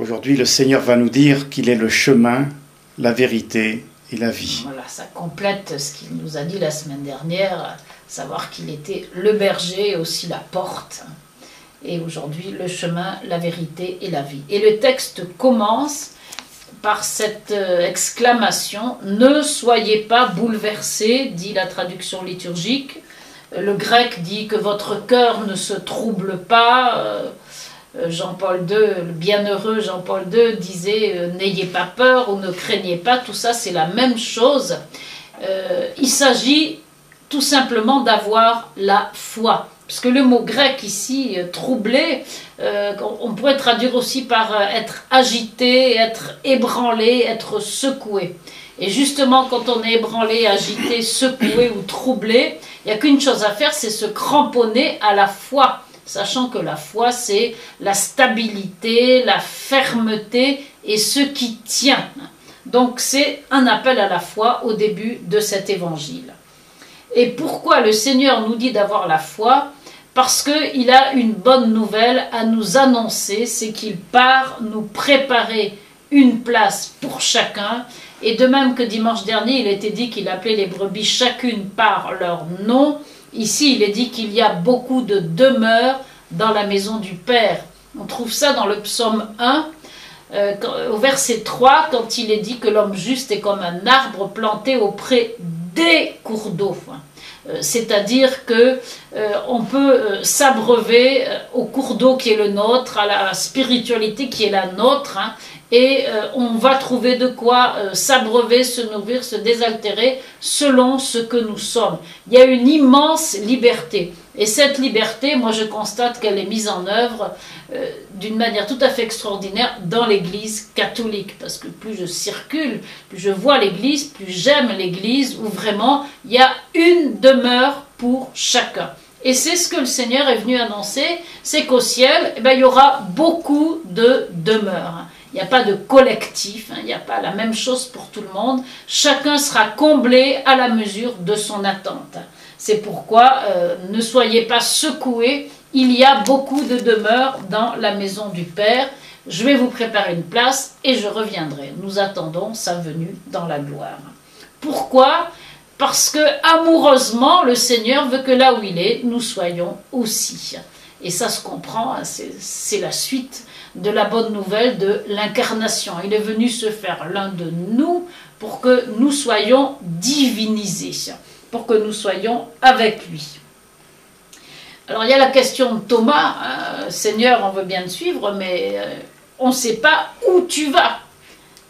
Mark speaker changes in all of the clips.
Speaker 1: Aujourd'hui, le Seigneur va nous dire qu'il est le chemin, la vérité et la vie.
Speaker 2: Voilà, ça complète ce qu'il nous a dit la semaine dernière, savoir qu'il était le berger et aussi la porte. Et aujourd'hui, le chemin, la vérité et la vie. Et le texte commence par cette exclamation « Ne soyez pas bouleversés », dit la traduction liturgique. Le grec dit que votre cœur ne se trouble pas. Jean-Paul II, le bienheureux Jean-Paul II disait « N'ayez pas peur » ou « Ne craignez pas », tout ça c'est la même chose. Il s'agit tout simplement d'avoir la foi. Parce que le mot grec ici, troublé, on pourrait traduire aussi par être agité, être ébranlé, être secoué. Et justement, quand on est ébranlé, agité, secoué ou troublé, il n'y a qu'une chose à faire, c'est se cramponner à la foi. Sachant que la foi, c'est la stabilité, la fermeté et ce qui tient. Donc c'est un appel à la foi au début de cet évangile. Et pourquoi le Seigneur nous dit d'avoir la foi? Parce qu'il a une bonne nouvelle à nous annoncer, c'est qu'il part nous préparer une place pour chacun. Et de même que dimanche dernier, il était dit qu'il appelait les brebis chacune par leur nom. Ici, il est dit qu'il y a beaucoup de demeures dans la maison du Père. On trouve ça dans le psaume 1, au verset 3, quand il est dit que l'homme juste est comme un arbre planté auprès des cours d'eau. C'est-à-dire que on peut s'abreuver au cours d'eau qui est le nôtre, à la spiritualité qui est la nôtre, et on va trouver de quoi s'abreuver, se nourrir, se désaltérer selon ce que nous sommes. Il y a une immense liberté. Et cette liberté, moi je constate qu'elle est mise en œuvre d'une manière tout à fait extraordinaire dans l'Église catholique. Parce que plus je circule, plus je vois l'Église, plus j'aime l'Église, où vraiment il y a une demeure pour chacun. Et c'est ce que le Seigneur est venu annoncer, c'est qu'au ciel, il y aura beaucoup de demeures. Il n'y a pas de collectif, il n'y a pas la même chose pour tout le monde. Chacun sera comblé à la mesure de son attente. C'est pourquoi ne soyez pas secoués, il y a beaucoup de demeures dans la maison du Père. Je vais vous préparer une place et je reviendrai. Nous attendons sa venue dans la gloire. Pourquoi ? Parce que amoureusement, le Seigneur veut que là où il est, nous soyons aussi. Et ça se comprend, c'est la suite de la bonne nouvelle de l'incarnation. Il est venu se faire l'un de nous pour que nous soyons divinisés, pour que nous soyons avec lui. Alors il y a la question de Thomas, Seigneur, on veut bien te suivre, mais on ne sait pas où tu vas.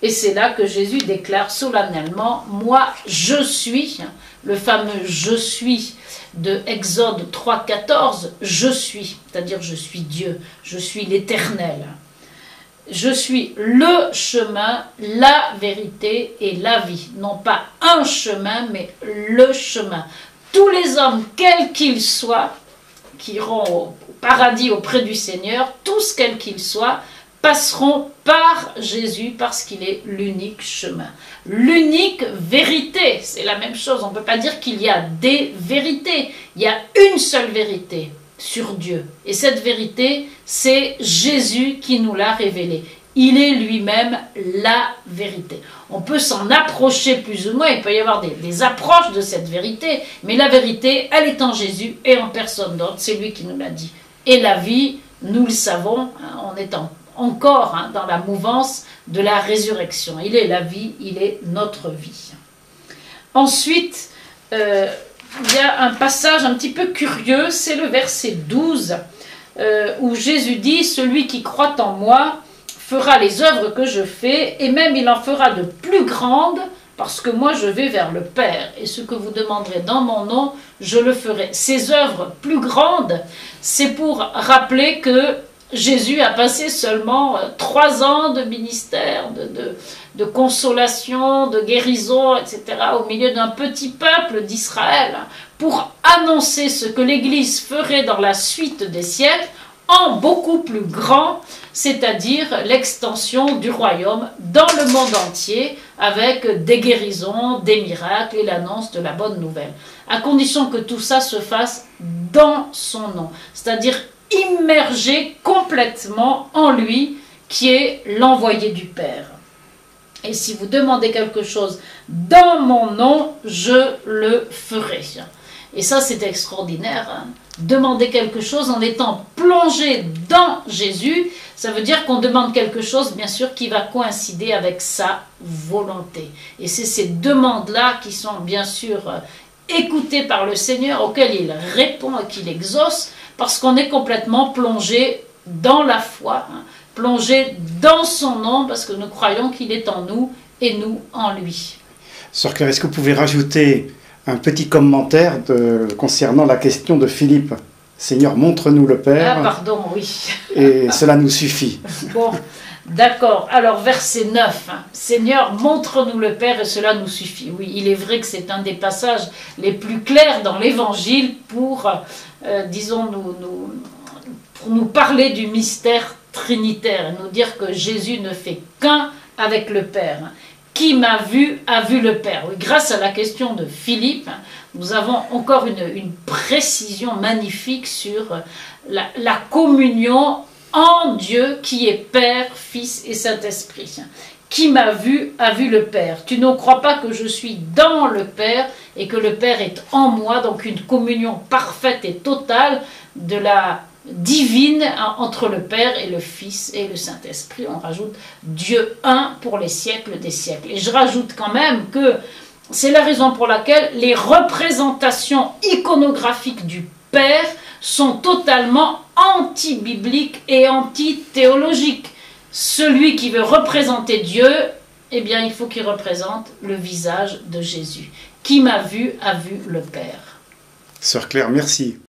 Speaker 2: Et c'est là que Jésus déclare solennellement, moi je suis, le fameux je suis de Exode 3,14, je suis, c'est-à-dire je suis Dieu, je suis l'Éternel. Je suis le chemin, la vérité et la vie. Non pas un chemin, mais le chemin. Tous les hommes, quels qu'ils soient, qui iront au paradis auprès du Seigneur, tous quels qu'ils soient, passeront par Jésus parce qu'il est l'unique chemin. L'unique vérité, c'est la même chose. On ne peut pas dire qu'il y a des vérités. Il y a une seule vérité sur Dieu. Et cette vérité, c'est Jésus qui nous l'a révélée. Il est lui-même la vérité. On peut s'en approcher plus ou moins, il peut y avoir des approches de cette vérité, mais la vérité, elle est en Jésus et en personne d'autre. C'est lui qui nous l'a dit. Et la vie, nous le savons, on est encore dans la mouvance de la résurrection. Il est la vie, il est notre vie. Ensuite, il y a un passage un petit peu curieux, c'est le verset 12, où Jésus dit « Celui qui croit en moi fera les œuvres que je fais, et même il en fera de plus grandes, parce que moi je vais vers le Père, et ce que vous demanderez dans mon nom, je le ferai. » Ces œuvres plus grandes, c'est pour rappeler que Jésus a passé seulement 3 ans de ministère, de consolation, de guérison, etc., au milieu d'un petit peuple d'Israël, pour annoncer ce que l'Église ferait dans la suite des siècles, en beaucoup plus grand, c'est-à-dire l'extension du royaume dans le monde entier, avec des guérisons, des miracles et l'annonce de la bonne nouvelle. À condition que tout ça se fasse dans son nom, c'est-à-dire immergé complètement en lui, qui est l'envoyé du Père. Et si vous demandez quelque chose dans mon nom, je le ferai. Et ça, c'est extraordinaire. Hein. Demander quelque chose en étant plongé dans Jésus, ça veut dire qu'on demande quelque chose, bien sûr, qui va coïncider avec sa volonté. Et c'est ces demandes-là qui sont, bien sûr, écoutées par le Seigneur, auxquelles il répond et qu'il exauce, parce qu'on est complètement plongé dans la foi, hein, plongé dans son nom, parce que nous croyons qu'il est en nous et nous en lui.
Speaker 1: Sœur Claire, est-ce que vous pouvez rajouter un petit commentaire concernant la question de Philippe? Seigneur, montre-nous le Père.
Speaker 2: Ah, pardon, oui.
Speaker 1: Et cela nous suffit.
Speaker 2: Bon, d'accord. Alors, verset 9. Hein. Seigneur, montre-nous le Père et cela nous suffit. Oui, il est vrai que c'est un des passages les plus clairs dans l'Évangile pour, disons, pour nous parler du mystère trinitaire et nous dire que Jésus ne fait qu'un avec le Père. Qui m'a vu a vu le Père. Oui, grâce à la question de Philippe, nous avons encore une précision magnifique sur la communion en Dieu qui est Père, Fils et Saint-Esprit. Qui m'a vu a vu le Père. Tu ne crois pas que je suis dans le Père et que le Père est en moi, donc une communion parfaite et totale de la divine entre le Père et le Fils et le Saint-Esprit. On rajoute Dieu un pour les siècles des siècles. Et je rajoute quand même que c'est la raison pour laquelle les représentations iconographiques du Père sont totalement anti-bibliques et anti-théologiques. Celui qui veut représenter Dieu, eh bien il faut qu'il représente le visage de Jésus. Qui m'a vu a vu le Père.
Speaker 1: Sœur Claire, merci.